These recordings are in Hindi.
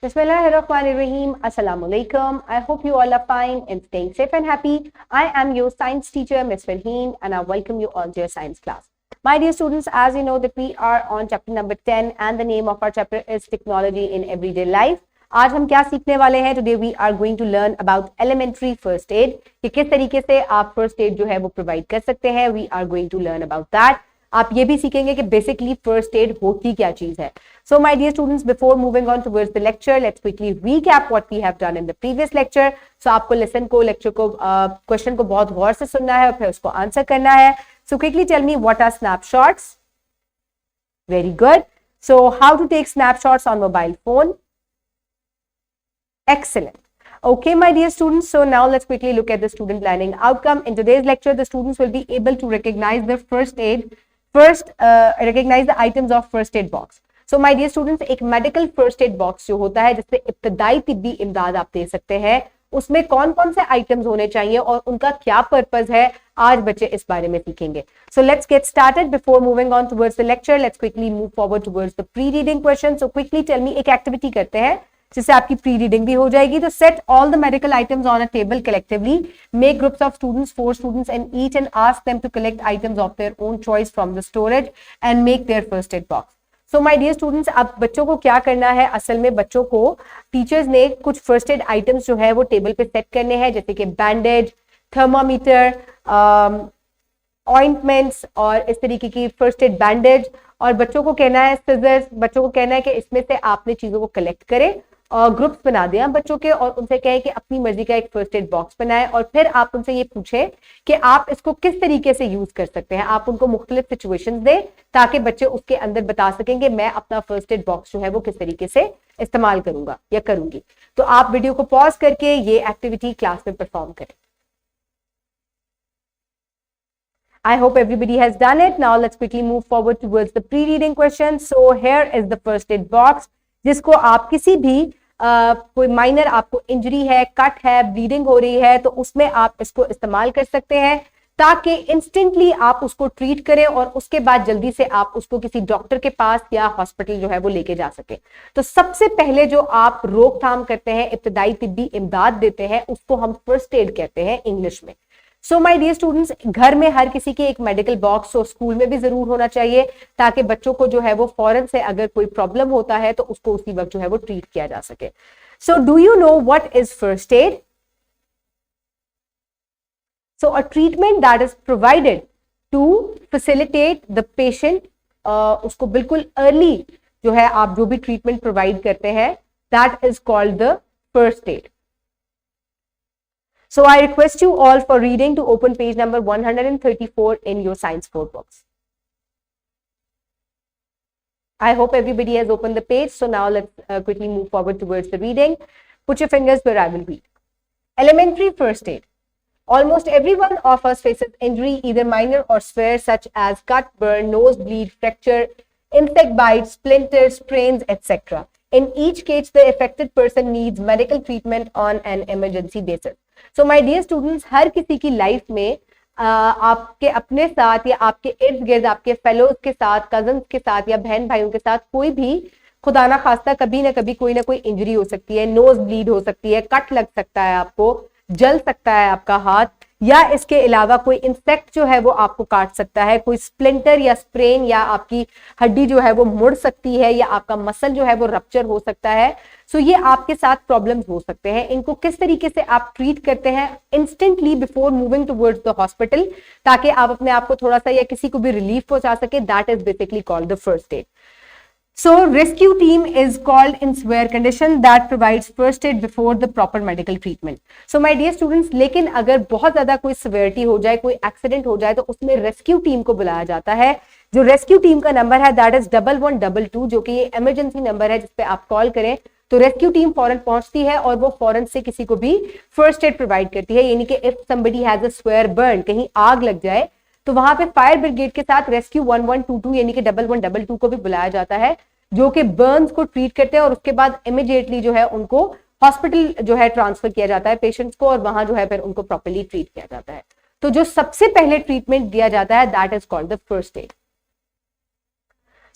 Bismillahirrahmanirrahim. Assalamu alaikum. I hope you all are fine and staying safe and happy. I am your science teacher, Ms. Farheen, and I welcome you all to your science class. My dear students, as you know that we are on chapter number 10 and the name of our chapter is Technology in Everyday Life. आज हम क्या सीखने वाले हैं? Today we are going to learn about elementary first aid. कि किस तरीके से आप first aid जो है वो provide कर सकते हैं. We are going to learn about that. आप ये भी सीखेंगे कि बेसिकली फर्स्ट एड होती क्या चीज है. So my dear students, before moving on towards the lecture, let's quickly recap what we have done in the previous lecture. So आपको लेक्चर को क्वेश्चन को बहुत गौर से सुनना है और फिर उसको आंसर करना है. So quickly tell me what are snapshots. Very good. So how to take snapshots on mobile phone. Excellent. Okay, my dear students, so now let's quickly look at the student learning outcome. In today's lecture, the students will be able to recognize the recognize the items of first aid box. So my dear students, एक medical first aid box जो होता है जिससे इब्तदाई तिब्बी इमदाद आप दे सकते हैं, उसमें कौन कौन से आइटम्स होने चाहिए और उनका क्या पर्पस है, आज बच्चे इस बारे में सीखेंगे. So let's get started. Before moving on towards the lecture, let's quickly move forward towards the pre-reading question. So quickly tell me, एक एक्टिविटी करते हैं जिससे आपकी प्री रीडिंग भी हो जाएगी. तो set all the medical items on a table collectively, make groups of students, 4 students and each, and ask them to collect items of their own choice from the storage and make their first aid box. So my dear students, अब बच्चों को क्या करना है, असल में बच्चों को टीचर्स ने कुछ फर्स्ट एड आइटम्स जो है वो टेबल पे सेट करने हैं, जैसे कि बैंडेज, थर्मामीटर, ऑइंटमेंट्स और इस तरीके की फर्स्ट एड बैंडेज. और बच्चों को कहना है सिजर्स, बच्चों को कहना है कि इसमें से आपने चीजों को कलेक्ट करें और ग्रुप्स बना दें बच्चों के, और उनसे कहें कि अपनी मर्जी का एक फर्स्ट एड बॉक्स बनाएं और फिर आप उनसे ये पूछें कि आप इसको किस तरीके से यूज कर सकते हैं. आप उनको मुख्तलिफ सिचुएशंस दें ताकि बच्चे उसके अंदर बता सकें कि मैं अपना फर्स्ट एड बॉक्स जो है वो किस तरीके से इस्तेमाल करूंगा या करूंगी. तो आप वीडियो को पॉज करके ये एक्टिविटी क्लास में परफॉर्म करें. I hope everybody has done it. Now let's quickly move forward towards the pre-reading question. So here is the first aid box, जिसको आप किसी भी कोई माइनर आपको इंजरी है, कट है, ब्लीडिंग हो रही है, तो उसमें आप इसको इस्तेमाल कर सकते हैं ताकि इंस्टेंटली आप उसको ट्रीट करें और उसके बाद जल्दी से आप उसको किसी डॉक्टर के पास या हॉस्पिटल जो है वो लेके जा सके. तो सबसे पहले जो आप रोकथाम करते हैं, इब्तदाई तिब्बी इमदाद देते हैं, उसको हम फर्स्ट एड कहते हैं इंग्लिश में. सो माय डियर स्टूडेंट्स, घर में हर किसी के एक मेडिकल बॉक्स और स्कूल में भी जरूर होना चाहिए ताकि बच्चों को जो है वो फौरन से अगर कोई प्रॉब्लम होता है तो उसको उसी वक्त जो है वो ट्रीट किया जा सके. So do you know what is first aid? So a treatment that is provided to facilitate the patient, उसको बिल्कुल अर्ली जो है आप जो भी ट्रीटमेंट प्रोवाइड करते हैं, that is called the first add. So I request you all for reading to open page number 134 in your science 4 books. I hope everybody has opened the page. So now let's quickly move forward towards the reading. Put your fingers where I will read. Elementary first aid. Almost every one of us faces injury, either minor or severe, such as cut, burn, nosebleed, fracture, insect bites, splinters, sprains, etc. In each case, the affected person needs medical treatment on an emergency basis. So my dear students, हर किसी की लाइफ में आपके अपने साथ या आपके इर्द गिर्द आपके फेलोज के साथ, कजन्स के साथ या बहन भाइयों के साथ कोई भी खुदा ना खास्ता कभी ना कभी कोई ना कोई इंजरी हो सकती है, नोज ब्लीड हो सकती है, कट लग सकता है, आपको जल सकता है आपका हाथ, या इसके अलावा कोई इंसेक्ट जो है वो आपको काट सकता है, कोई स्प्लिंटर या स्प्रेन, या आपकी हड्डी जो है वो मुड़ सकती है, या आपका मसल जो है वो रप्चर हो सकता है. सो ये आपके साथ प्रॉब्लम्स हो सकते हैं. इनको किस तरीके से आप ट्रीट करते हैं instantly before moving towards the hospital, ताकि आप अपने आप को थोड़ा सा या किसी को भी रिलीफ पहुंचा सके, that is basically called the first add. So rescue team is called in severe condition that provides first aid before the proper medical treatment. So my dear students, लेकिन अगर बहुत ज्यादा कोई severity हो जाए, कोई एक्सीडेंट हो जाए, तो उसमें रेस्क्यू टीम को बुलाया जाता है. जो रेस्क्यू टीम का नंबर है दैट इज 1122, जो कि ये इमरजेंसी नंबर है जिसपे आप कॉल करें तो रेस्क्यू टीम फौरन पहुंचती है और वो फौरन से किसी को भी फर्स्ट एड प्रोवाइड करती है. यानी कि if somebody has a swear burn, कहीं आग लग जाए, तो वहां पे फायर ब्रिगेड के साथ रेस्क्यू 1122 यानी कि 1122 को भी बुलाया जाता है, जो कि बर्न्स को ट्रीट करते हैं और उसके बाद इमीडिएटली जो है उनको हॉस्पिटल जो है ट्रांसफर किया जाता है पेशेंट्स को, और वहां जो है फिर उनको प्रॉपर्ली ट्रीट किया जाता है. तो जो सबसे पहले ट्रीटमेंट दिया जाता है that is called the first aid.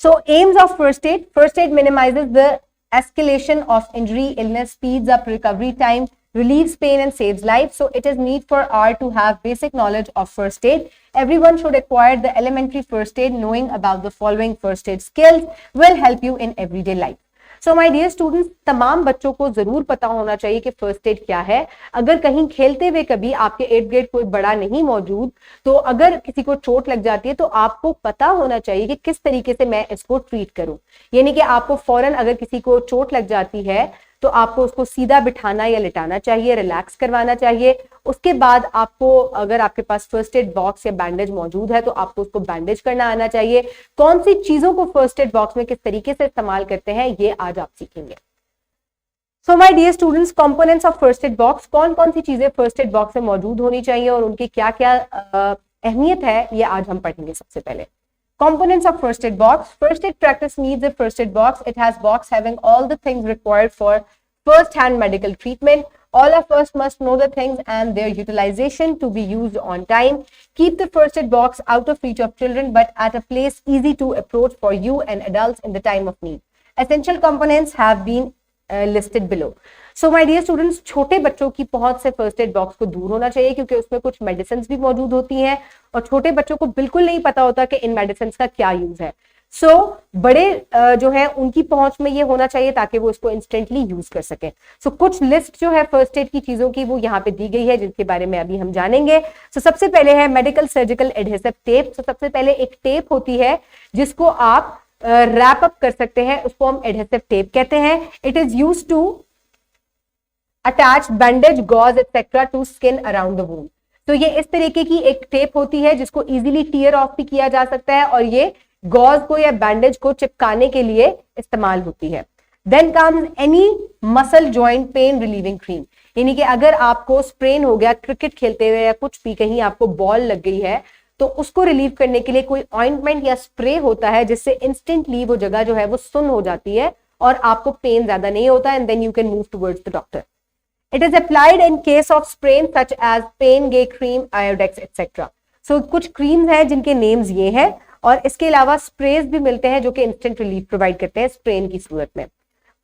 So AIIMS of first add minimises the escalation of injury, illness, speeds up recovery time, relieves pain and saves life. So it is need for R to have basic knowledge of first aid. Everyone should acquire the elementary first aid. Knowing about the following first aid skills will help you in everyday life. So my dear students, तमाम बच्चों को जरूर पता होना चाहिए कि फर्स्ट एड क्या है. अगर कहीं खेलते हुए कभी आपके 8th ग्रेड कोई बड़ा नहीं मौजूद, तो अगर किसी को चोट लग जाती है तो आपको पता होना चाहिए कि किस तरीके से मैं इसको ट्रीट करूं. यानी कि आपको फौरन अगर किसी को चोट लग जाती है तो आपको उसको सीधा बिठाना या लिटाना चाहिए, रिलैक्स करवाना चाहिए. उसके बाद आपको, अगर आपके पास फर्स्ट एड बॉक्स या बैंडेज मौजूद है, तो आपको उसको बैंडेज करना आना चाहिए. कौन सी चीजों को फर्स्ट एड बॉक्स में किस तरीके से इस्तेमाल करते हैं, ये आज आप सीखेंगे. So my dear students, components of first aid box, कौन कौन सी चीजें फर्स्ट एड बॉक्स में मौजूद होनी चाहिए और उनकी क्या क्या अहमियत है, ये आज हम पढ़ेंगे. सबसे पहले components of first aid box. First aid practice needs a first aid box. It has box having all the things required for first hand medical treatment. All of us must know the things and their utilization to be used on time. Keep the first aid box out of reach of children but at a place easy to approach for you and adults in the time of need. Essential components have been listed below. So my dear students, छोटे बच्चों की पहुंच से फर्स्ट एड बॉक्स को दूर होना चाहिए क्योंकि उसमें कुछ मेडिसिन भी मौजूद होती हैं और छोटे बच्चों को बिल्कुल नहीं पता होता कि इन मेडिसिन का क्या यूज है. सो बड़े जो है उनकी पहुंच में ये होना चाहिए ताकि वो इसको इंस्टेंटली यूज कर सकें. सो कुछ लिस्ट जो है फर्स्ट एड की चीजों की वो यहाँ पे दी गई है जिनके बारे में अभी हम जानेंगे. सो सबसे पहले है मेडिकल सर्जिकल एडहेसिव टेप. सो सबसे पहले एक टेप होती है जिसको आप रैप अप कर सकते हैं, उसको हम एडहेसिव टेप कहते हैं. It is used to attach bandage, gauze etcetera to skin around the wound. तो ये इस तरीके की एक टेप होती है जिसको इजीली टीयर ऑफ भी किया जा सकता है और ये गॉज को या बैंडेज को चिपकाने के लिए इस्तेमाल होती है. Then comes any muscle joint pain relieving cream. यानी कि अगर आपको स्प्रेन हो गया क्रिकेट खेलते हुए या कुछ भी, कहीं आपको बॉल लग गई है, तो उसको रिलीव करने के लिए कोई ऑइंटमेंट या स्प्रे होता है जिससे इंस्टेंटली वो जगह जो है वो सुन्न हो जाती है और आपको पेन ज्यादा नहीं होता. And then you can move towards the doctor. It is applied in case of sprain such as pain gay cream, Iodex, etc. So कुछ क्रीम्स हैं जिनके नेम्स ये हैं और इसके अलावा स्प्रेज भी मिलते हैं जो कि इंस्टेंट रिलीफ प्रोवाइड करते हैं स्प्रेन की सूरत में.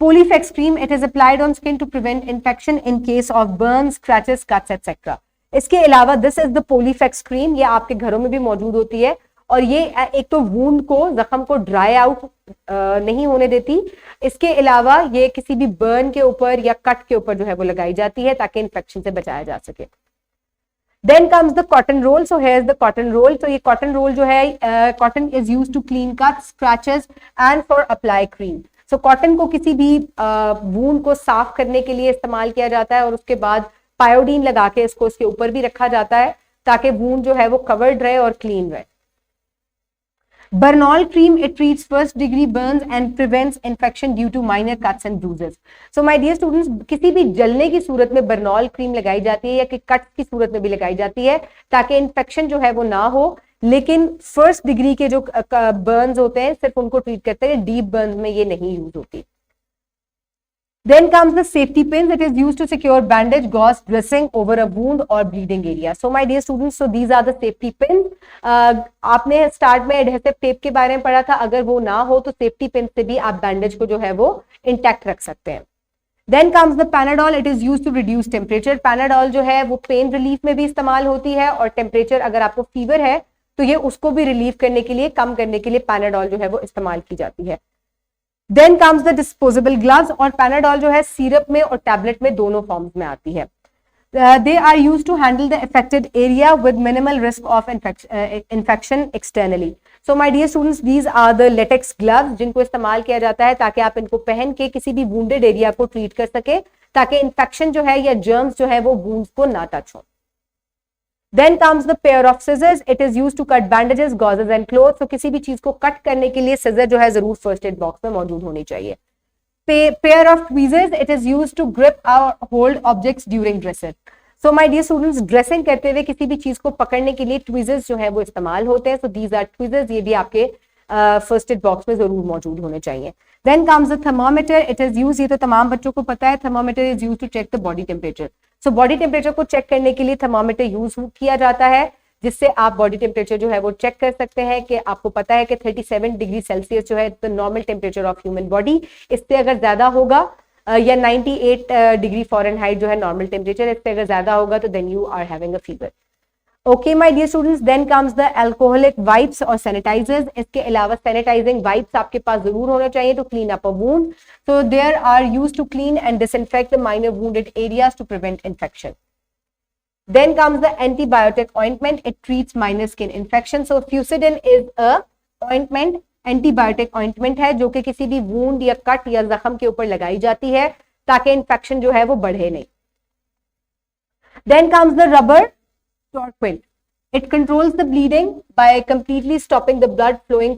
Polyfex cream, it is applied on skin to prevent infection in case of burns, scratches, cuts, etc. इसके अलावा this is the Polyfex cream, ये आपके घरों में भी मौजूद होती है और ये एक तो वूंड को, जख्म को ड्राई आउट नहीं होने देती. इसके अलावा ये किसी भी बर्न के ऊपर या कट के ऊपर जो है वो लगाई जाती है ताकि इन्फेक्शन से बचाया जा सके. Then comes the cotton roll. So here is the cotton roll. तो ये कॉटन रोल जो है, cotton is used to clean cut, scratches and for apply cream. So cotton को किसी भी वूंड को साफ करने के लिए इस्तेमाल किया जाता है और उसके बाद पायोडीन लगा के इसको इसके ऊपर भी रखा जाता है ताकि वूंड जो है वो कवर्ड रहे और क्लीन रहे. Bernol cream, it treats first degree burns and prevents infection due to minor cuts and bruises. So my dear students, किसी भी जलने की सूरत में बर्नॉल क्रीम लगाई जाती है या कि कट की सूरत में भी लगाई जाती है ताकि इन्फेक्शन जो है वो ना हो. लेकिन फर्स्ट डिग्री के जो बर्न्स होते हैं सिर्फ उनको ट्रीट करते हैं, डीप बर्न्स में ये नहीं यूज होती. Then comes the safety pins. It is used to secure bandage, gauze, dressing over a wound or bleeding area. So my dear students, so these are the safety pins. आपने स्टार्ट में एडहेसिव टेप के बारे में पढ़ा था, अगर वो ना हो तो सेफ्टी पिन से भी आप बैंडेज को जो है वो इंटैक्ट रख सकते हैं. Then comes the Panadol. It is used to reduce temperature. Panadol जो है वो पेन रिलीफ में भी इस्तेमाल होती है और टेम्परेचर, अगर आपको फीवर है तो ये उसको भी रिलीव करने के लिए, कम करने के लिए Panadol जो है वो इस्तेमाल की जाती है. Then comes the disposable gloves. और पैनाडॉल जो है सिरप में और टैबलेट में दोनों फॉर्म्स में आती है. They are used to handle the affected area with minimal risk of infection externally. So my dear students, these are the latex gloves जिनको इस्तेमाल किया जाता है ताकि आप इनको पहन के किसी भी वुंडेड एरिया को ट्रीट कर सके ताकि इन्फेक्शन जो है या जर्म्स जो है वो वुंड्स को ना टच हो. Then comes the pair of scissors. It is used to cut bandages, gauzes and clothes. So किसी भी चीज को कट करने के लिए scissor जो है जरूर फर्स्ट एड बॉक्स में मौजूद होनी चाहिए. Pair of tweezers. It is used to grip or hold objects during dressing. So my dear students, dressing करते हुए किसी भी चीज को पकड़ने के लिए tweezers जो है वो इस्तेमाल होते हैं. So these are tweezers. ये भी आपके फर्स्ट एड बॉक्स में जरूर मौजूद होने चाहिए. Then comes the thermometer. It is used, ये तो तमाम बच्चों को पता है, thermometer is used to check the body temperature. So body temperature को चेक करने के लिए थर्मामीटर यूज किया जाता है जिससे आप बॉडी टेम्परेचर जो है वो चेक कर सकते हैं कि आपको पता है कि 37 डिग्री सेल्सियस जो है the normal temperature of human body, इससे अगर ज्यादा होगा या 98 डिग्री फ़ारेनहाइट जो है नॉर्मल टेम्परेचर, इससे अगर ज्यादा होगा तो then you are having a fever. Okay my dear students, then comes the alcoholic wipes और सैनिटाइजर्स। इसके अलावा सैनिटाइजिंग वाइप्स आपके पास जरूर होना चाहिए to clean up a wound, so there are used to clean and disinfect the minor wounded areas to prevent infection. Then comes the antibiotic ointment. It treats minor skin infection. So Fusidin is a ointment, antibiotic ointment है जो कि किसी भी wound या cut या जख्म के ऊपर लगाई जाती है ताकि infection जो है वो बढ़े नहीं. Then comes the rubber torquil. It controls the bleeding by completely stopping the blood flowing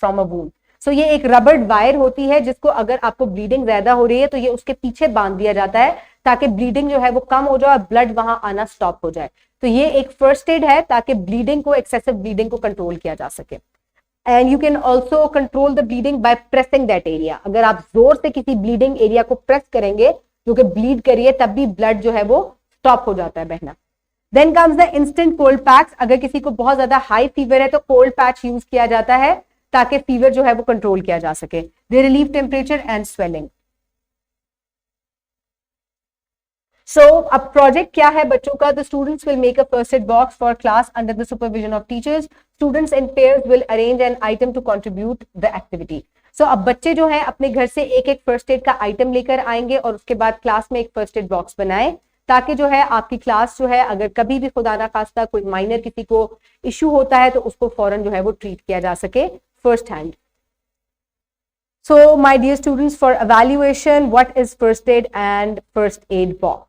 from a wound. So ये एक रबर वायर होती है जिसको अगर आपको ब्लीडिंग ज्यादा हो रही है तो ये उसके पीछे बांध दिया जाता है ताकि ब्लीडिंग जो है वो कम हो जाए और ब्लड वहां आना स्टॉप हो जाए। तो ये एक फर्स्ट एड है ताकि ब्लीडिंग को, एक्सेसिव ब्लीडिंग को कंट्रोल किया जा सके। And you can also control the bleeding by pressing that area. अगर आप जोर से किसी ब्लीडिंग एरिया को प्रेस करेंगे जो कि ब्लीड करिए तब भी ब्लड जो है वो स्टॉप हो जाता है बहना। Then comes the instant cold packs. अगर किसी को बहुत ज्यादा हाई फीवर है तो कोल्ड पैच यूज किया जाता है ताकि फीवर जो है वो कंट्रोल किया जा सके। They relieve temperature and swelling. So अब प्रोजेक्ट क्या है बच्चों का? The students will make a first aid box for class under the supervision of teachers. Students in pairs will arrange an item to contribute the activity. So अब बच्चे जो है अपने घर से एक एक फर्स्ट एड का आइटम लेकर आएंगे और उसके बाद क्लास में एक फर्स्ट एड बॉक्स बनाए ताकि जो है आपकी क्लास जो है अगर कभी भी खुदा ना खास्ता कोई माइनर किसी को इश्यू होता है तो उसको फौरन जो है वो ट्रीट किया जा सके first hand. So my dear students, for evaluation, what is first aid and first aid box?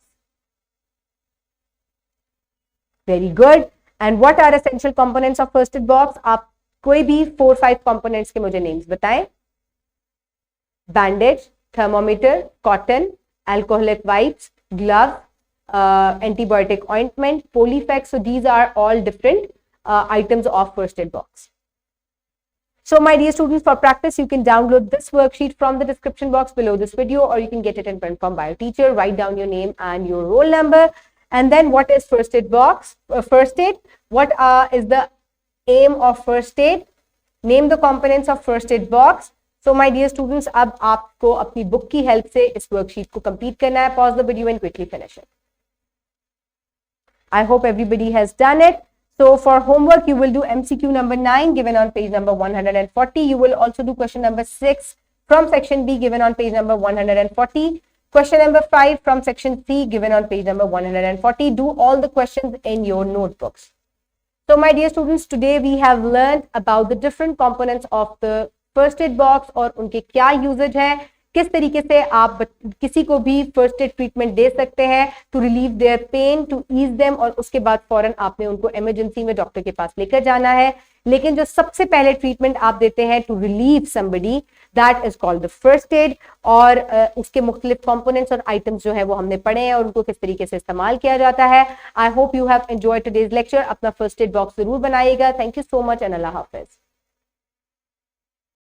Very good. And what are essential components of first aid box? आप कोई भी 4-5 components के मुझे names बताएं। Bandage, thermometer, cotton, alcoholic wipes, gloves, antibiotic ointment, Polyfex. So these are all different items of first aid box. So my dear students, for practice, you can download this worksheet from the description box below this video, or you can get it in print from by your teacher. Write down your name and your roll number. And then what is first aid box? First aid. What is the aim of first aid? Name the components of first aid box. So my dear students, अब आपको अपनी book की help से इस worksheet को complete करना है. Pause the video and quickly finish it. I hope everybody has done it. So for homework, you will do MCQ number 9 given on page number 140. You will also do question number 6 from section B given on page number 140. Question number 5 from section C given on page number 140. Do all the questions in your notebooks. So my dear students, today we have learned about the different components of the first aid box और उनके क्या usage है, किस तरीके से आप किसी को भी फर्स्ट एड ट्रीटमेंट दे सकते हैं to relieve their pain, to ease them, और उसके बाद फौरन आपने उनको इमरजेंसी में डॉक्टर के पास लेकर जाना है। लेकिन जो सबसे पहले ट्रीटमेंट आप देते हैं to relieve somebody, that is called the first aid. और उसके मुख्तलिफ कंपोनेंट्स और आइटम्स जो है वो हमने पढ़े हैं और उनको किस तरीके से इस्तेमाल किया जाता है। I hope you have enjoyed today's lecture. अपना फर्स्ट एड बॉक्स जरूर बनाइएगा। Thank you so much and Allah Hafiz.